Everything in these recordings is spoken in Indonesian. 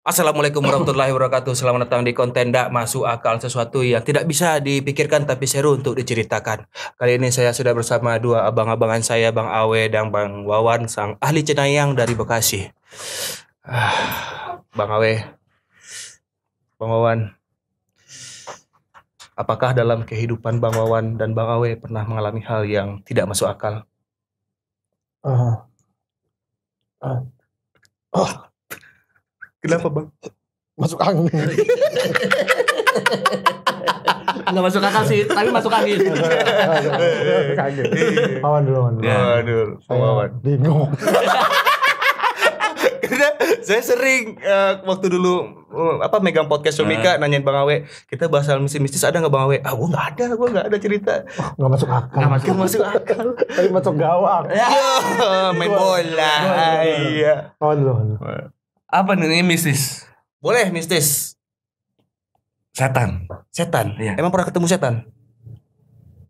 Assalamualaikum warahmatullahi wabarakatuh. Selamat datang di konten Dak Masuk Akal, sesuatu yang tidak bisa dipikirkan tapi seru untuk diceritakan. Kali ini saya sudah bersama dua abang-abangan saya, Bang Awe dan Bang Wawan, sang ahli cenayang dari Bekasi. Bang Awe, Bang Wawan, apakah dalam kehidupan Bang Wawan dan Bang Awe pernah mengalami hal yang tidak masuk akal? Kenapa, Bang? Masuk angin. Nggak masuk akal sih, tapi masuk angin. Awan dulu. Wawan. Bingung. Karena saya sering waktu dulu megang podcast Somika nanyain Bang Awe, kita bahas hal mistis ada nggak Bang Awe? Gue nggak ada cerita. Nggak masuk akal. Nggak masuk akal. Tapi masuk gawang. Main bola. Iya. Awan dulu. Apa nih mistis? Boleh mistis. Setan. Iya. Emang pernah ketemu setan?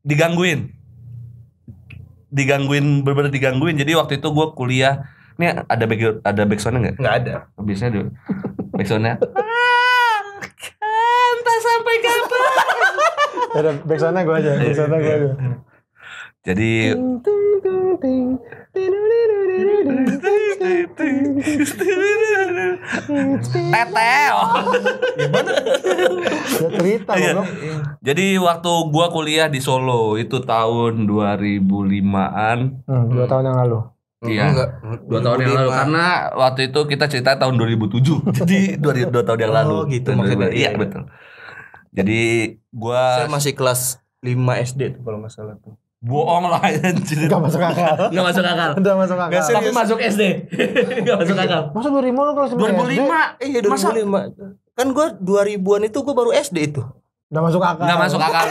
Digangguin, bener-bener digangguin. Jadi waktu itu gue kuliah. Ini ada backsoundnya nggak? Nggak ada. Biasanya ada backsoundnya. Entah sampai kapan. Ada backsoundnya gue aja. Jadi Teteo. ya cerita bro. Jadi waktu gua kuliah di Solo itu tahun 2005-an. 2 tahun yang lalu. Iya. Enggak. 2 tahun yang lalu karena waktu itu kita cerita tahun 2007. Jadi 2 tahun yang lalu. Oh gitu maksudnya. Iya betul. Jadi gua Saya masih kelas 5 SD tuh kalau nggak salah tuh. bohong lah anjir. Gak masuk akal. Enggak masuk akal. Udah masuk akal. Nggak Tapi masuk SD. Enggak masuk akal. Masa 2005 lu kelas 2005. Iya 2005. Kan gue 2000-an itu gue baru SD itu. Udah masuk akal. Enggak masuk akal.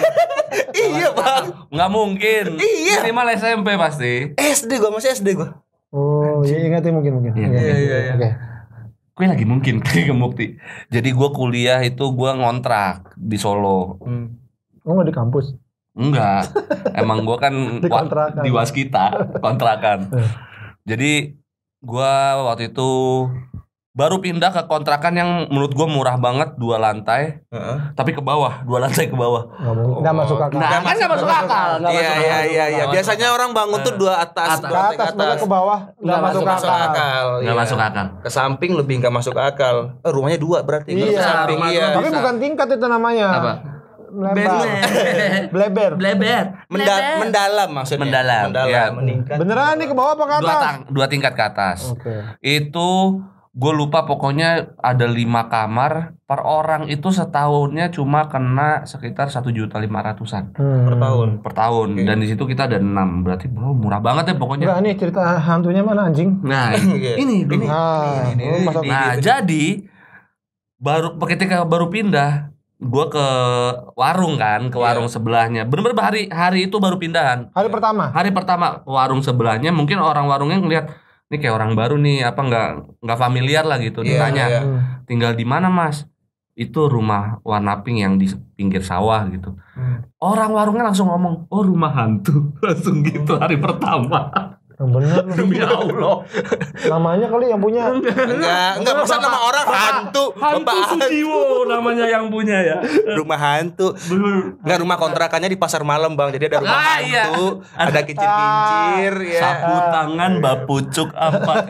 Iya Bang. Enggak mungkin. Iya. Minimal SMP pasti. SD gue masih SD gue. Oh iya ingatnya mungkin. Iya. Oke. Gue lagi mungkin kayak bukti. Jadi gue kuliah itu gue ngontrak di Solo. Lu nggak di kampus? Enggak. Emang gue kan Di kontrakan. di waskita kontrakan. Jadi gue waktu itu baru pindah ke kontrakan yang menurut gue murah banget 2 lantai. Tapi ke bawah, 2 lantai ke bawah. Nggak masuk akal. Nah, kan nggak masuk akal. Iya. Biasanya orang bangun tuh 2 atas, Ke atas baru ke bawah nggak masuk akal. Nggak masuk akal. Ke samping lebih nggak masuk akal. Rumahnya 2 berarti. Kalau Iya, ke samping rumah iya. gua Tapi bukan tingkat itu namanya. Apa? Bleber. Mendalam maksudnya. Mendalam, iya. Meningkat. Beneran nih ke bawah apa ke atas? 2 tingkat ke atas. Oke. Itu gue lupa pokoknya ada 5 kamar per orang itu setahunnya cuma kena sekitar 1.500.000-an per tahun. Oke. Dan di situ kita ada 6 berarti bro murah banget ya pokoknya. Enggak nih cerita hantunya mana anjing? Nah ini dulu. Jadi baru ketika baru pindah gue ke warung kan, ke warung sebelahnya. Bener-bener hari itu baru pindahan. Hari pertama Ke warung sebelahnya mungkin orang warungnya ngeliat ini kayak orang baru nih, apa nggak familiar lah gitu. Ditanya, tinggal di mana mas? Itu rumah warna pink yang di pinggir sawah gitu. Orang warungnya langsung ngomong, oh rumah hantu. Langsung gitu hari pertama. bener Demi Allah. namanya kali yang punya. Enggak masa nama orang hantu. Hantu Sujiwo namanya yang punya ya. Rumah hantu. Enggak, rumah kontrakannya di pasar malam Bang. Jadi ada rumah hantu, ada kincir-kincir ya. Sapu tangan bapucuk apa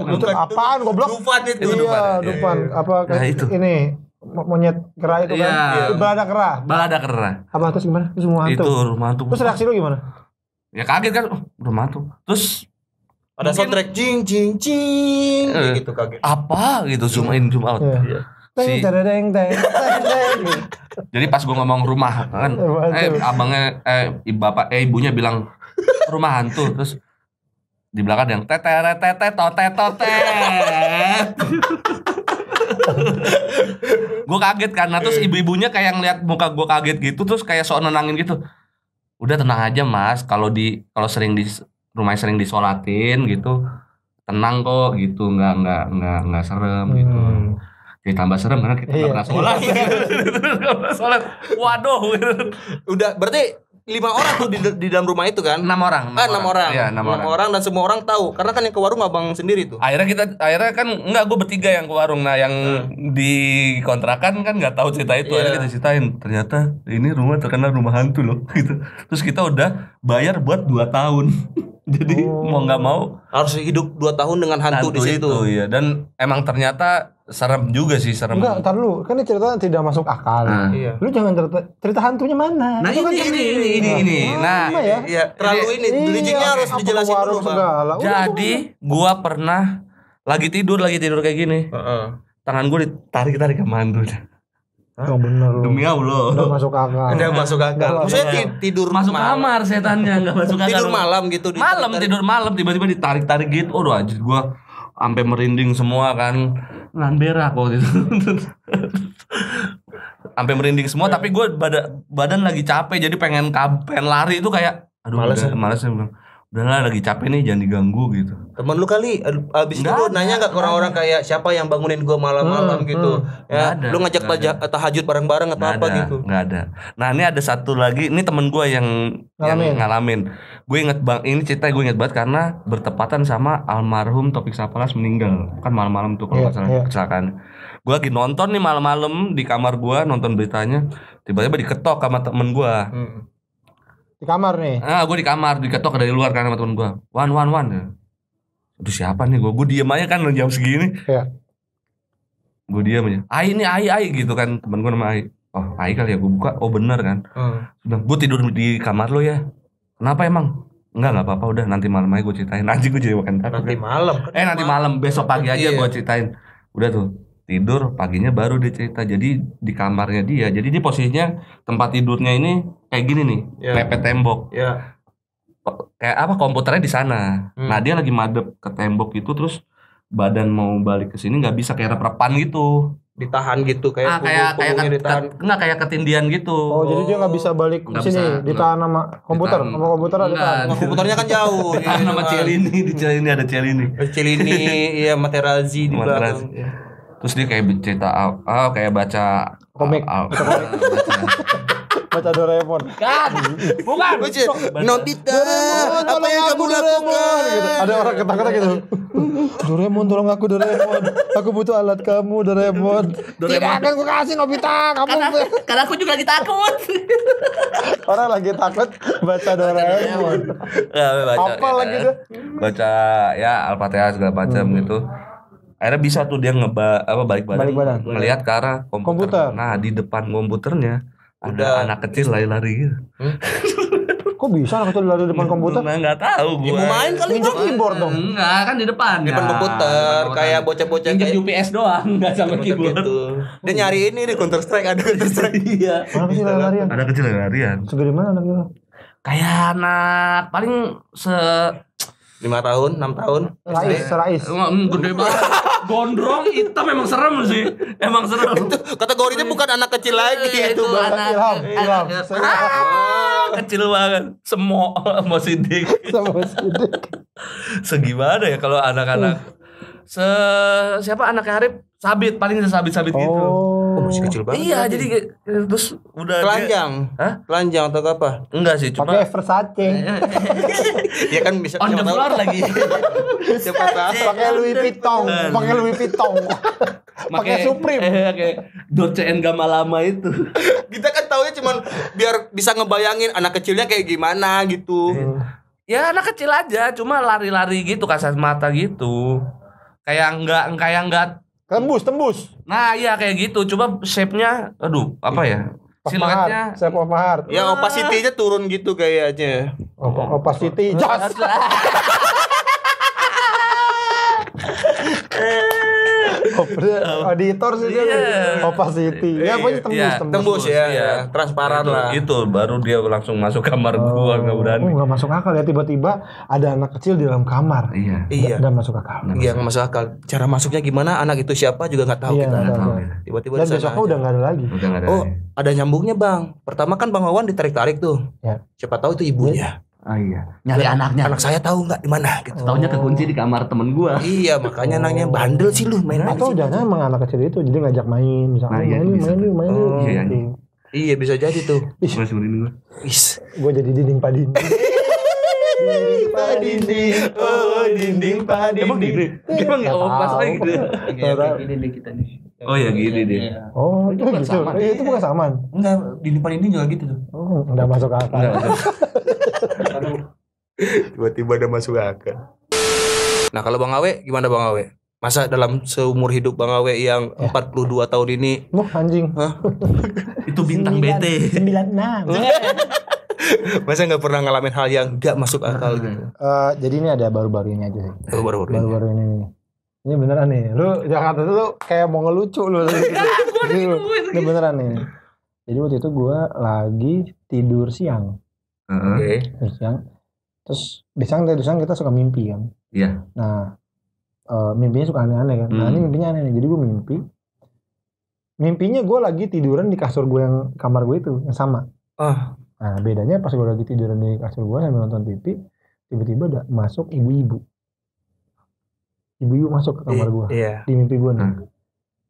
Itu apaan goblok? Dufan itu. Iya, Dufan. Apa Nah, itu. ini monyet kera itu kan? Iya. Itu balada kera. Balada kera. Apa terus gimana? Itu semua hantu. Itu rumah hantu. Terus reaksi lu gimana? Ya kaget kan, rumah hantu. Terus Ada soundtrack jing jing jing gitu kaget. apa gitu zoom in zoom out. Iya. Teng Si- teng teng. Jadi pas gue ngomong rumah kan, abangnya ibunya bilang rumah hantu, terus di belakang yang tetet totet. Gue kaget kan, nah terus ibu-ibunya kayak ngeliat muka gue kaget gitu, terus kayak sok nenangin gitu. Udah tenang aja mas, kalau sering di rumah sering disolatin gitu, tenang kok gitu, nggak serem gitu. Jadi tambah serem karena kita nggak pernah sholat. Sholat, waduh. Udah berarti 5 orang tuh di dalam rumah itu kan? 6 orang. 6 orang. Iya, 6 6 orang. orang dan semua orang tahu. Karena kan yang ke warung abang sendiri tuh. Akhirnya kan enggak, gue bertiga yang ke warung. Nah yang di kontrakan kan nggak tahu cerita itu. Akhirnya kita ceritain, ternyata ini rumah terkenal rumah hantu loh gitu. Terus kita udah bayar buat 2 tahun. Jadi mau nggak mau harus hidup 2 tahun dengan hantu di situ. itu, ya. Dan emang ternyata serem juga sih, serem. Enggak, ntar lu, kan ini cerita tidak masuk akal. Iya. Lu jangan cerita hantunya mana? Nah Itu kan ini. Nah, sama ya. Iya, terlalu ini bridging-nya harus Apa dijelasin warung dulu, Bang. segala. Udah, jadi gua pernah lagi tidur kayak gini. Heeh. Tangan gua ditarik ke mandu. oh, bener lu. Demi Allah. Udah masuk akal. Udah masuk akal. Maksudnya tidur Masuk malam. kamar setannya, enggak masuk kamar. Tidur malam gitu Tidur malam tiba-tiba ditarik-tarik gitu. Aduh anjir gua sampai merinding semua kan. Ngan berak waktu itu. Sampai merinding semua tapi gue badan lagi capek jadi pengen lari itu kayak aduh males ya bilang. Udahlah lagi capek nih jangan diganggu gitu. Temen lu kali abis itu lu nanya nggak ke orang-orang kayak siapa yang bangunin gua malam-malam gitu ya? Nggak ada, Lu ngajak tahajud bareng-bareng atau apa gitu? Nggak ada. Nah ini ada satu lagi, ini temen gua yang ngalamin. Gue inget bang, ini cerita gue inget banget karena bertepatan sama almarhum Taufik Sapalas meninggal. Kan malam-malam tuh kalau nggak salah kecelakaan. Gue lagi nonton nih malam-malam di kamar gua nonton beritanya, tiba-tiba diketok sama temen gua. Di kamar nih. Gue di kamar diketok dari luar kan sama temen gue. Wan. Aduh siapa nih gue? Gue diem aja kan jam segini. Iya. Gue diem aja. Ai gitu kan temen gue nama Ai. Oh Ai kali ya gue buka. Oh bener kan. Gue tidur di kamar lo ya. Kenapa emang? Enggak apa-apa udah nanti malam aja gue ceritain. Anjing gue jadi makan takut. Nanti malam. Nanti malam besok pagi aja gue ceritain. Udah tuh. Tidur paginya baru dia cerita. Jadi di kamarnya dia. Jadi dia posisinya tempat tidurnya ini kayak gini nih, mepet tembok. Ya. Kayak apa komputernya di sana. Nah dia lagi madep ke tembok itu terus badan mau balik ke sini nggak bisa kayak rep-repan gitu. Ditahan gitu kayak kayak ditahan. Nggak kayak ketindian gitu. Oh, jadi dia nggak bisa balik ke sini, ditahan sama komputer, sama komputer ditahan. Komputernya kan jauh. Ditahan sama Celini, di Celini ada Celini. Celini, iya Materazzi di belakang. Terus dia kayak cerita kayak baca komik. Baca Doraemon. Kan. Bukan. Nobita, apa yang kamu lakukan? Gitu. Ada orang ketakutan gitu. Doraemon, tolong aku Doraemon. Aku butuh alat kamu Doraemon. Tidak akan aku kasih Nobita. Kamu karena aku juga lagi takut. orang lagi takut baca Doraemon. Apa lagi tuh? Baca ya Al-Fatihah segala macam gitu. Akhirnya bisa tuh dia balik badan. Ngelihat ke arah komputer. Nah, di depan komputernya ada anak kecil lari-lari gitu. Kok bisa anak kecil lari di depan komputer? Nah, enggak tahu gua. Mau main kali Injek keyboard dong. Enggak, kan di depan. Di depan komputer kayak bocah-bocah kayak UPS doang, enggak sampai keyboard. Gitu. Dia nyari ini di Counter Strike, ada Counter Strike. Iya. Anak kecil lari-larian. Ada kecil lari-larian. Segede mana anak itu? Kayak anak paling 5 tahun, 6 tahun. Rais. Gede banget. Gondrong hitam emang serem sih. Emang serem. Itu kategorinya bukan anak kecil lagi itu. Ilham. Kecil banget. Semua sidik. Segimana ya kalau anak-anak siapa anaknya Arif? Sabit, paling sabit-sabit gitu. Oh, masih kecil banget. Iya, jadi terus udah telanjang. Telanjang atau apa? Enggak sih, cuma pakai Versace. Ya kan bisa on the floor lagi. Siapa tahu. Pakai Louis Vuitton, pakai Supreme. Kayak Dolce & Gabbana itu. Kita kan taunya cuman biar bisa ngebayangin anak kecilnya kayak gimana gitu. Ya anak kecil aja, cuma lari-lari gitu kasat mata gitu. Kayak enggak tembus. Nah, iya kayak gitu. Coba shape-nya aduh, apa ya? Siluetnya Shape of my heart. Ya opacity-nya turun gitu kayaknya. Opacity just. Auditor sih dia. Opacity. Ya pokoknya tembus ya. Transparan lah. Itu baru dia langsung masuk kamar gua, enggak berani. Enggak masuk akal ya, tiba-tiba ada anak kecil di dalam kamar. Iya. Enggak masuk akal. Iya, enggak masuk akal. Cara masuknya gimana? Anak itu siapa juga enggak tahu kita. Tiba-tiba dan besoknya udah enggak ada lagi. Oh, ada nyambungnya, Bang. Pertama kan Bang Wawan ditarik-tarik tuh. Ya. Siapa tahu itu ibunya. Iya. Nyari anaknya. Anak saya tahu nggak di mana gitu. Taunya kekunci di kamar temen gua. Iya, makanya anaknya bandel sih lu main-main. Atau jangan emang anak kecil itu jadi ngajak main, misalnya main yuk. Iya. Iya bisa jadi tuh. Masih merinding gue. Is. Gue jadi dinding padinding. Dinding padinding, oh dinding padinding. Emang gini? Emang Nggak pas tahu. lagi gitu. Gini deh kita nih. Oh ya gini deh. Oh, itu bukan gitu. saman. Itu bukan saman. Enggak, dinding padinding juga gitu tuh. Oh, enggak masuk akal. Tiba-tiba ada masuk akal. Nah kalau Bang Awe gimana Bang Awe? Masa dalam seumur hidup Bang Awe yang 42 tahun ini Anjing. Itu bintang BT. 96. masa nggak pernah ngalamin hal yang gak masuk akal gitu? Jadi ini ada baru-baru ini aja sih. Baru-baru ini. Baru-baru ini. Ini beneran nih. Lu Jakarta lu kayak mau ngelucu lu. Ini beneran nih. Jadi waktu itu gue lagi tidur siang. Oke. Tidur siang. Terus di siang kita suka mimpi kan. Iya. Nah, mimpinya suka aneh-aneh kan. Nah, ini mimpinya aneh nih. Jadi gue mimpi. Mimpinya gue lagi tiduran di kasur gue yang kamar gue itu yang sama. Nah, bedanya pas gue lagi tiduran di kasur gue sambil nonton TV, tiba-tiba ada masuk ibu-ibu. Ibu-ibu masuk ke kamar gue. Iya. Di mimpi gue nih.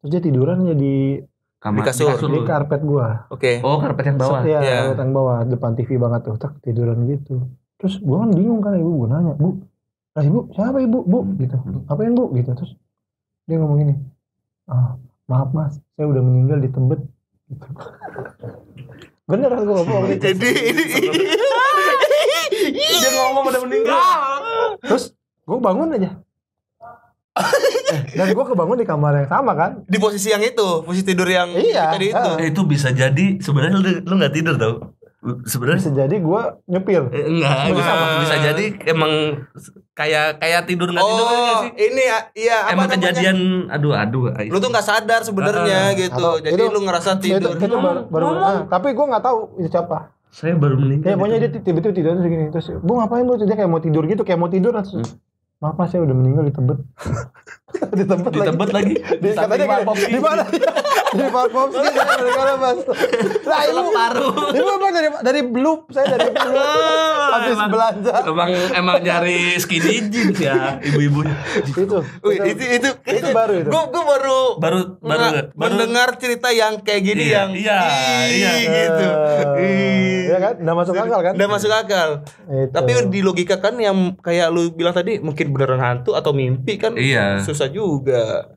Terus dia tiduran ya di kasur. di karpet gue. Oke. Oh, karpet yang bawah. Iya, Iya. karpet yang bawah, depan TV banget tuh. Tak tiduran gitu. Terus gue kan bingung kan, ibu gue nanya, "Bu, lah ibu, siapa ibu? Bu?" gitu. "Apain Bu?" gitu. Terus dia ngomong gini, "Maaf Mas, saya udah meninggal di Tembet." Gitu. Beneran gue ngomong gitu. Jadi ini Dia ngomong udah meninggal. Terus gue bangun aja. Dan gue kebangun di kamar yang sama kan. di posisi yang itu, posisi tidur yang Iya, tadi itu. Itu bisa jadi sebenarnya lu nggak tidur tau. Sebenarnya Bisa jadi gue nyepir. enggak, bisa jadi emang kayak tidur nggak tidur nggak sih? Ini iya apa Emang namanya? kejadian aduh. Lu tuh nggak sadar sebenarnya gitu. Atau Jadi lu ngerasa tidur. Itu baru tapi gue nggak tahu itu siapa. Saya baru meninggal. Ya pokoknya dia tiba-tiba tidur terus gini. Terus, "Bu ngapain Bu?" Dia kayak mau tidur gitu, kayak mau tidur terus. "Maaf Mas, saya udah meninggal di Tebet." Di Tebet lagi. Katanya gini, di mana? Di Parpopski dari mana Mas? Lah ibu emang dari Bloop, saya dari Bloop. Habis belanja. Emang nyari skinny jeans ya ibu-ibu. Itu. Itu baru itu. Gue baru mendengar cerita yang kayak gini Iya, yang iya. gitu. Iya kan? Nggak masuk akal kan? Udah masuk akal. Itu. Tapi di logika kan yang kayak lu bilang tadi mungkin beneran hantu atau mimpi kan Iya. susah juga.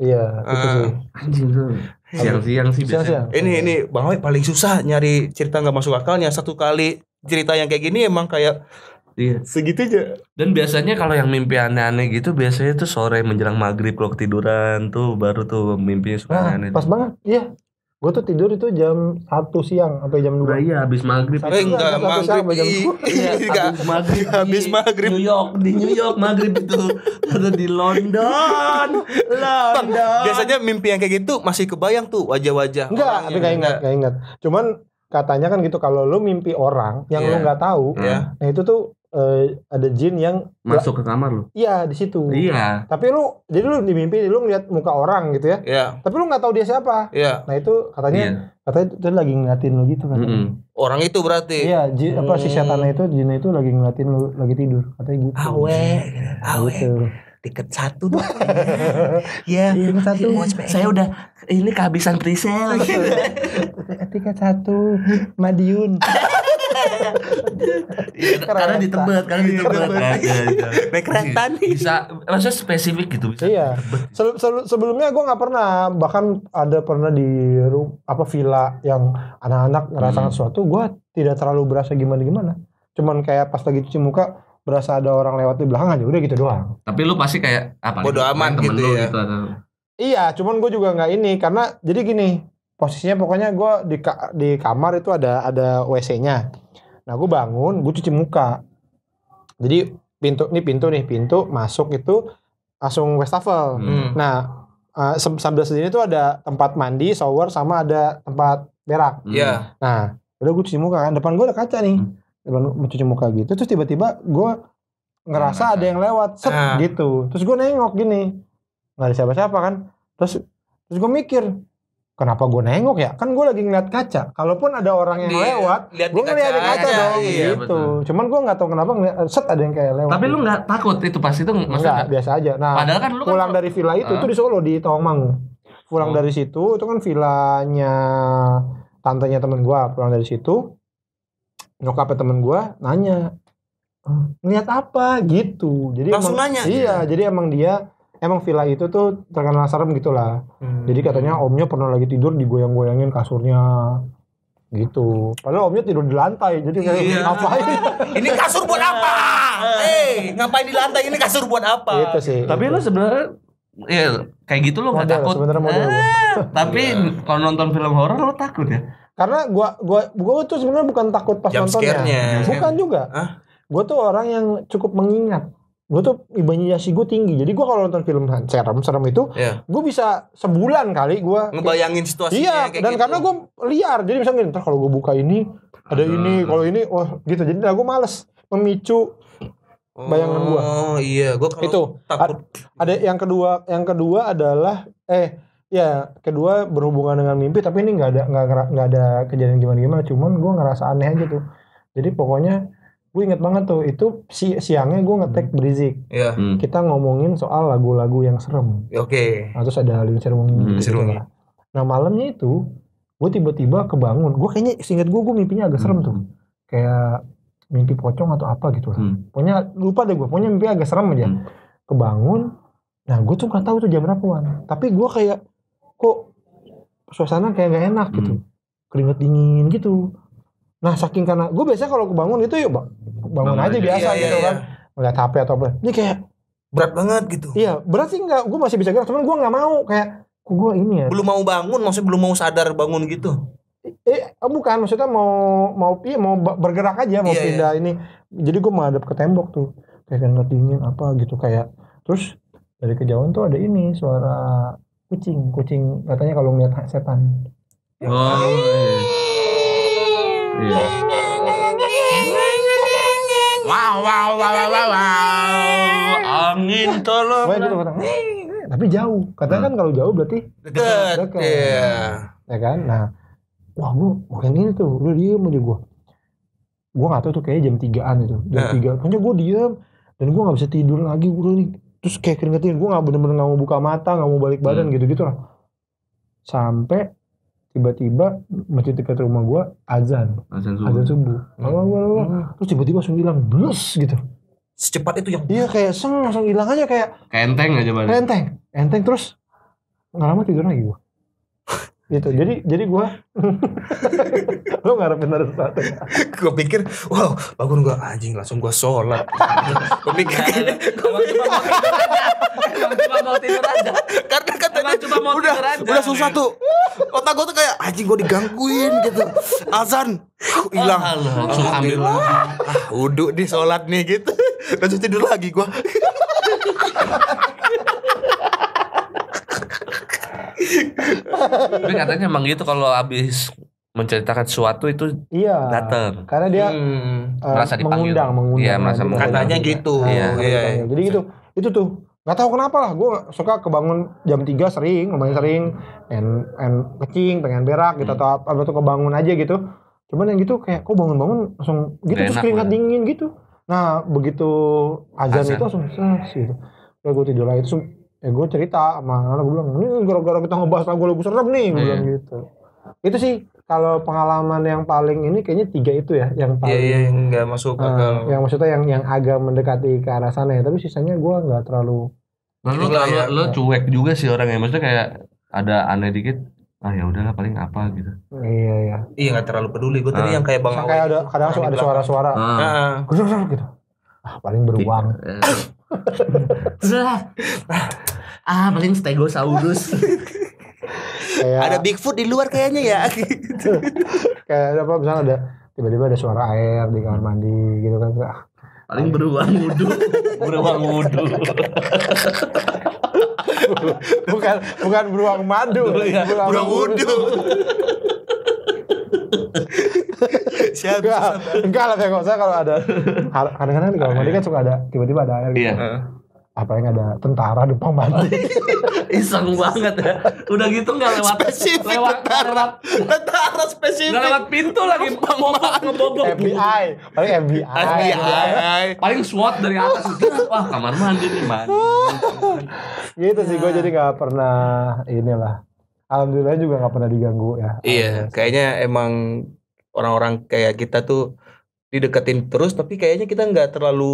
Iya, itu sih. Anjing tuh. Siang-siang sih biasanya. Siang-siang. Ini Bang Awe paling susah nyari cerita nggak masuk akalnya. Satu kali cerita yang kayak gini emang kayak Iya. segitu aja. Dan biasanya kalau yang mimpi aneh-aneh gitu biasanya tuh sore menjelang maghrib kalau ketiduran tuh baru tuh mimpinya suka Nah, aneh. pas banget. Iya. Gue tuh tidur itu jam 1 siang sampai jam 2. Nah, iya habis maghrib. Enggak, Satu maghrib. jam Enggak. Maghrib Habis maghrib. di New York maghrib itu ada di London. Biasanya mimpi yang kayak gitu masih kebayang tuh wajah-wajah. Enggak, orangnya. tapi gak ingat. Cuman katanya kan gitu kalau lu mimpi orang yang lu Iya. nggak tahu, Iya. nah itu tuh ada jin yang Masuk ke kamar lu. iya di situ. Iya. Tapi jadi lu di mimpi lu ngeliat muka orang gitu ya. Iya. Tapi lu nggak tahu dia siapa. Iya. Nah itu katanya itu lagi ngeliatin lu gitu kan. Orang itu berarti. Iya, si setannya itu jinnya itu lagi ngeliatin lu lagi tidur, katanya gitu. Awe. Gitu. Tiket 1 dong. Ya, Tiket 1. Saya udah ini kehabisan presale. Tiket 1 Madiun. Karena di Tebet. Naik kereta nih. Bisa maksudnya spesifik gitu bisa. Iya. Sebelumnya gue nggak pernah, bahkan ada pernah di villa yang anak-anak ngerasakan sesuatu, gue tidak terlalu berasa gimana. Cuman kayak pas lagi cuci muka berasa ada orang lewat di belakang aja, udah gitu doang. Tapi lu pasti kayak apa? Bodo amat temen gitu lu ya. Gitu, atau... Iya, cuman gue juga nggak ini karena jadi gini posisinya pokoknya gue di kamar itu ada WC-nya. Nah gue bangun, gue cuci muka. Jadi pintu masuk itu langsung wastafel. Nah sambil sini tuh ada tempat mandi, shower sama ada tempat berak. Iya. Nah udah gue cuci muka kan, depan gue ada kaca nih. Depan mencuci muka gitu, terus tiba-tiba gue ngerasa ada yang lewat, gitu. Terus gue nengok gini, nggak ada siapa-siapa kan. Terus gue mikir, kenapa gue nengok ya? Kan gue lagi ngeliat kaca. Kalaupun ada orang yang lewat, gue ngeliat di kaca dong, iya, gitu. betul. Cuman gue nggak tahu kenapa ada yang kayak lewat. Tapi lu nggak takut itu pas itu maksudnya? Enggak, biasa aja. Nah, padahal kan lu pulang dari villa itu di Solo di Tawangmangu. Pulang dari situ itu kan villanya tantenya temen gue pulang dari situ, nyokapnya temen gue nanya, ngeliat apa gitu. Jadi langsung emang, nanya. Iya, jadi emang villa itu tuh terkenal serem gitulah. Jadi katanya omnya pernah lagi tidur digoyang-goyangin kasurnya gitu. Padahal omnya tidur di lantai. Jadi kayak ngapain? Ini kasur buat apa? Ngapain di lantai? Ini kasur buat apa? Gitu sih. Tapi lo sebenarnya ya kayak gitu lo nggak Model, takut. sebenarnya model gua. Tapi kalau nonton film horor lo takut ya? Karena gua tuh sebenarnya bukan takut pas Jump nontonnya. scare-nya. Bukan juga. Gue tuh orang yang cukup mengingat. Gue tuh imajinasi gue tinggi. Jadi gue kalau nonton film serem itu, gue bisa sebulan kali gue ngebayangin situasinya. Iya, kayak dan gitu. karena gue liar. Jadi misalnya ntar kalau gue buka ini ada ini, kalau ini, wah gitu. Jadi gue males memicu bayangan gue. Oh iya, gue kalau Itu takut. Ada yang kedua adalah kedua berhubungan dengan mimpi, tapi ini nggak ada kejadian gimana. Cuman gue ngerasa aneh aja tuh. Jadi pokoknya gue inget banget tuh, itu siangnya gue nge-tag Brizik. Iya. Kita ngomongin soal lagu-lagu yang serem. Oke. Nah, terus ada Lindsay Wangi gitu lah. Nah malamnya itu gue tiba-tiba kebangun. Gue kayaknya seinget gue mimpinya agak serem tuh. Kayak mimpi pocong atau apa gitu lah. Pokoknya lupa deh gue. Pokoknya mimpi agak serem aja. Kebangun. Nah gue tuh gak tahu tuh jam berapaan. Tapi gue kayak kok suasana kayak gak enak gitu. Keringet dingin gitu. Nah saking karena gue biasanya kalau kebangun itu bangun aja biasa gitu kan, ngeliat HP atau apa. Ini kayak berat banget gitu. Iya berat sih enggak, gue masih bisa gerak, cuman gue nggak mau kayak gue ini ya. Belum mau bangun, maksudnya belum mau sadar bangun gitu. Bukan, maksudnya mau bergerak aja, mau pindah ini. Jadi gue menghadap ke tembok tuh, kayak keringat dingin apa gitu kayak. Terus dari kejauhan tuh ada ini suara kucing katanya kalau ngeliat setan. Oh. Iya. Wow. Angin tolong. Gitu, tapi jauh. Katanya kan kalau jauh berarti Deket. Iya. Ya kan? Nah, wah gue yang ini tuh, udah diem aja gue. Gue nggak tahu tuh kayaknya jam 3-an itu. Jam 3. Pokoknya gue diem dan gue nggak bisa tidur lagi udah nih. Terus kayak keringetin, gue nggak bener-bener nggak mau buka mata, nggak mau balik badan gitu lah. Sampai tiba-tiba masjid dekat rumah gue azan subuh. Terus tiba-tiba langsung hilang, blus gitu. Secepat itu yang. Iya kayak langsung hilang aja kayak enteng aja balik. Enteng terus nggak lama tidur lagi gue. Gitu. Jadi gue lo ngarepin ada sesuatu. Gue pikir, wow, bangun gue anjing langsung gue sholat. Gue pikir cuma mau tidur aja. Karena katanya udah susah tuh. Otak gue tuh kayak anjing gue digangguin gitu. Azan hilang. Langsung ambil Wudhu di sholat nih gitu. Langsung tidur lagi gue. Tapi katanya emang gitu kalau habis menceritakan sesuatu itu datang. Karena dia merasa dipanggil. mengundang. Iya, merasa mengundang. Katanya gitu. Iya. Jadi gitu. Itu tuh. Gak tahu kenapa lah, gue suka kebangun jam 3 lumayan sering, kecing, pengen berak gitu atau tuh kebangun aja gitu. Cuman yang gitu kayak kok bangun-bangun langsung gitu terus keringat dingin gitu. Nah begitu azan itu langsung gitu. Lalu gue tidur lagi terus gue cerita sama anak gue bilang ini gara-gara kita ngebahas lagu serem nih, gue bilang gitu. Itu sih kalau pengalaman yang paling ini kayaknya 3 itu ya yang paling yang nggak masuk akal. Yang maksudnya yang agak mendekati ke arah sana ya, tapi sisanya gue nggak terlalu. Lo cuek juga sih orangnya, maksudnya kayak ada aneh dikit, ya udahlah paling apa gitu. Iya nggak terlalu peduli. Gue tadi yang kayak bang. Kayak ada kadang ada suara-suara. Gitu. Paling beruang. Paling Stegosaurus. Ada Bigfoot di luar kayaknya ya. Kayak apa misalnya ada tiba-tiba ada suara air di kamar mandi gitu kan. Paling beruang wudhu. bukan beruang madu. Beruang wudhu. Enggak lah kayak saya kalau ada kadang-kadang di kamar mandi kan suka ada tiba-tiba ada air gitu. Apalagi ada tentara depan mandi. Iseng banget ya. Udah gitu nggak lewat tentara spesifik. Nggak lewat pintu lagi ngebobok. FBI. Paling FBI. Paling SWAT dari atas itu. Wah kamar mandi nih man. Gitu sih gue jadi nggak pernah inilah. Alhamdulillah juga nggak pernah diganggu ya. Iya, kayaknya emang orang-orang kayak kita tuh dideketin terus, tapi kayaknya kita nggak terlalu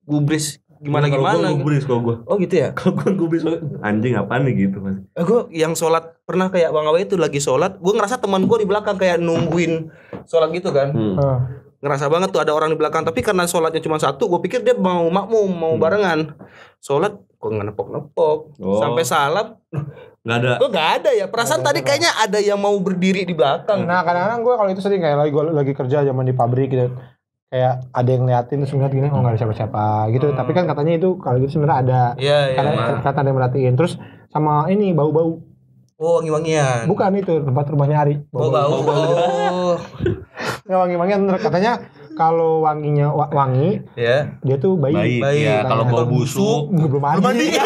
gubris gimana. Kalau gue. Oh gitu ya. Kalau gue gubris anjing apaan nih gitu Mas. Gue yang sholat pernah kayak Bang Awe itu lagi sholat, gue ngerasa teman gue di belakang kayak nungguin sholat gitu kan. Ngerasa banget tuh ada orang di belakang, tapi karena sholatnya cuma satu, gue pikir dia mau makmum, mau barengan. Sholat kok nggak nepok-nepok, sampai salam nggak ada. Kok nggak ada ya? Perasaan tadi kayaknya ada yang mau berdiri di belakang. Nah kadang-kadang gue kalau itu sering kayak gue lagi kerja zaman di pabrik gitu, kayak ada yang ngeliatin terus ngeliat gini, oh nggak ada siapa-siapa gitu. Tapi kan katanya itu kalau gitu sebenarnya ada, karena kata ada yang merhatiin. Terus sama ini bau-bau. Oh wangi-wangian. Bukan itu tempat rumahnya Ari. Bau-bau. Nggak wangi-wangian, katanya kalau wanginya wangi, dia tuh baik. Ya, kalau bau busuk, belum mandi.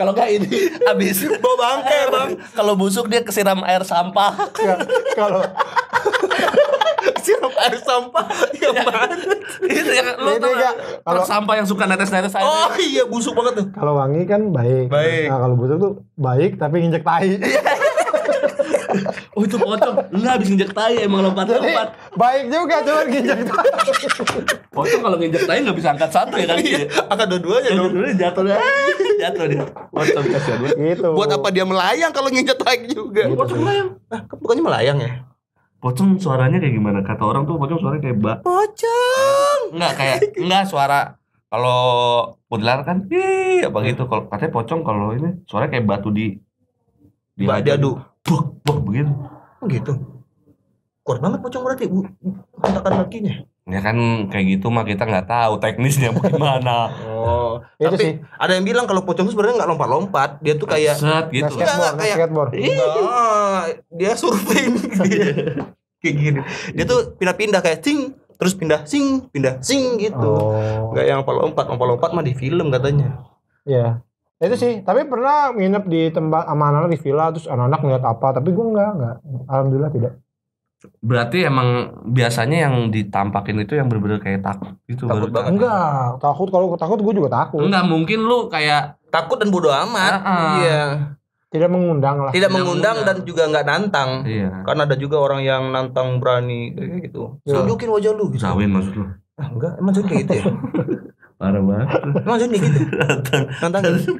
Kalau nggak ini habis Bau bangke bang. kalau busuk dia kesiram air sampah. Kalau Siram air sampah yang mana? Itu yang lo tau nggak? Truk sampah yang suka netes-netes air. Oh iya busuk banget tuh. kalau wangi kan baik. Nah, kalau busuk tuh baik tapi nginjek tai. Oh itu pocong, enggak habis nginjek tai emang lompat-lompat. Baik juga cuma nginjek tai. Pocong kalau nginjek tai nggak bisa angkat satu ya kan? Angkat dua-duanya dong. Dulu jatuh dia. Jatuh dia. Pocong kasihan banget. Gitu. Buat apa dia melayang kalau nginjek tai juga? Pocong melayang. Bukannya melayang ya? Pocong suaranya kayak gimana? Kata orang tuh pocong suaranya kayak bak. Pocong. Enggak suara kalau kuntilanak kan apa gitu. Kalau katanya pocong kalau ini suaranya kayak batu diadu. Buk begitu. Oh gitu. Kuat banget pocong berarti hentakan kakinya. Ya kan kayak gitu mah kita nggak tahu teknisnya bagaimana. Oh, Itu tapi sih. ada yang bilang kalau pocong itu sebenarnya nggak lompat-lompat, dia tuh kayak Set gitu. Skateboard. dia surfing kayak gini. Dia tuh pindah-pindah kayak sing, terus pindah sing gitu. Nggak yang lompat mah di film katanya. Iya. Itu sih, tapi pernah nginep di tempat sama anak-anak di villa terus anak-anak ngeliat apa, tapi gue enggak. Alhamdulillah tidak. Berarti emang biasanya yang ditampakin itu yang bener-bener kayak takut gitu. Takut baru banget. Enggak, takut kalau takut gue juga takut. Enggak mungkin lu kayak Takut dan bodoh amat. Iya. Tidak mengundang lah. Tidak mengundang dan juga nggak nantang. iya. Karena ada juga orang yang nantang berani kayak gitu. Tunjukin wajah lu gitu. Zawin maksud lu. Enggak, emang jadi kayak gitu ya? Parah banget. Emang jadi kayak gitu? Nantang.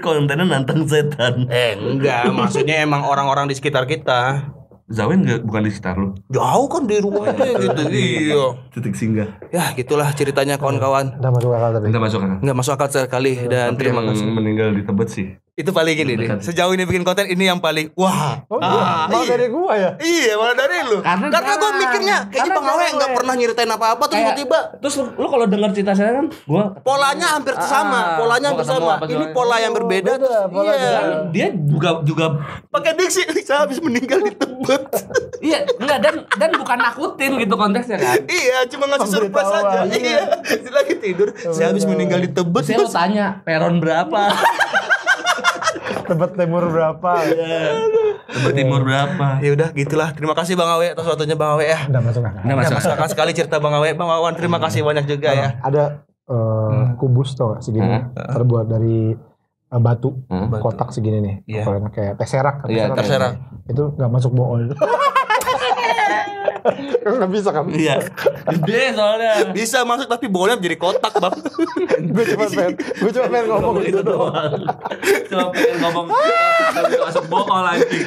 Kontennya nantang setan. Enggak, maksudnya emang orang-orang di sekitar kita. Zawin bukan di sekitar lu. Jauh kan di rumah itu gitu. Iya. Titik singgah. Ya, gitulah ceritanya kawan-kawan. Udah masuk akal tapi. Enggak masuk kan? Nggak masuk akal sekali dan Tapi terima emang kasih. meninggal di Tebet sih. Itu paling gini nih. Sejauh ini bikin konten ini yang paling wah. Oh, malah iya. dari gua ya. Iya, malah dari lu. Karena gue mikirnya kayaknya Bang Awe nggak pernah nyeritain apa-apa terus tiba-tiba Terus lu kalau dengar cerita saya kan, gua polanya hampir sama, polanya hampir gua ketemu sama. apa Ini soalnya. pola yang berbeda beda, terus pola iya. dan dia juga Pakai diksi saya habis meninggal di Tebet. iya enggak dan bukan nakutin gitu konteksnya kan. Iya, cuma ngasih surprise aja. Pemberitahuan. Iya. Dia lagi tidur, saya habis meninggal di Tebet. Saya mau tanya peron berapa? Tebet timur berapa? Tebet Timur berapa? Ya udah gitulah. Terima kasih Bang Awe atas waktunya Bang Awe ya. Udah masuk akal. Enggak Nggak masuk. masuk akal sekali cerita Bang Awe. Bang Wawan terima kasih banyak juga ya. Ada kubus tau gak segini terbuat dari batu Batu. kotak segini nih. Iya. Pokoknya kayak teserak. Iya, terserak. Itu nggak masuk bool. Nggak bisa kan? Iya. Gede soalnya. Bisa masuk tapi bolanya menjadi kotak Bang. gue cuma pengen ngomong gitu doang. Cuma pengen ngomong nggak masuk bool anjing.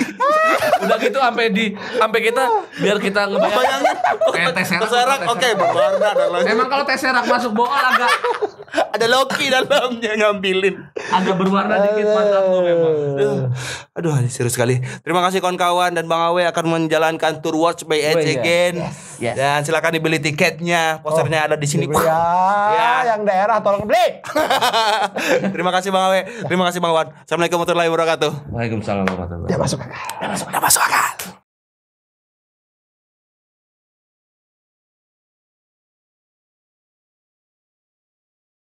Udah gitu sampai kita biar kita ngebayangin Bayangin kayak teserak. terserak oke berwarna dan lain. Emang kalau teserak masuk bool agak Ada Loki dalamnya ngambilin. berwarna dikit mata lu memang. Aduh, serius sekali. Terima kasih kawan-kawan dan Bang Awe akan menjalankan tour Watch by Edge iya. again. Yes. Dan silakan dibeli tiketnya. Posternya ada di sini. Ya, yang daerah tolong beli. Terima kasih Bang Awe. Terima kasih Bang Wan. Assalamualaikum warahmatullahi wabarakatuh. Waalaikumsalam warahmatullahi wabarakatuh. Dia masuk akal. Udah masuk akal.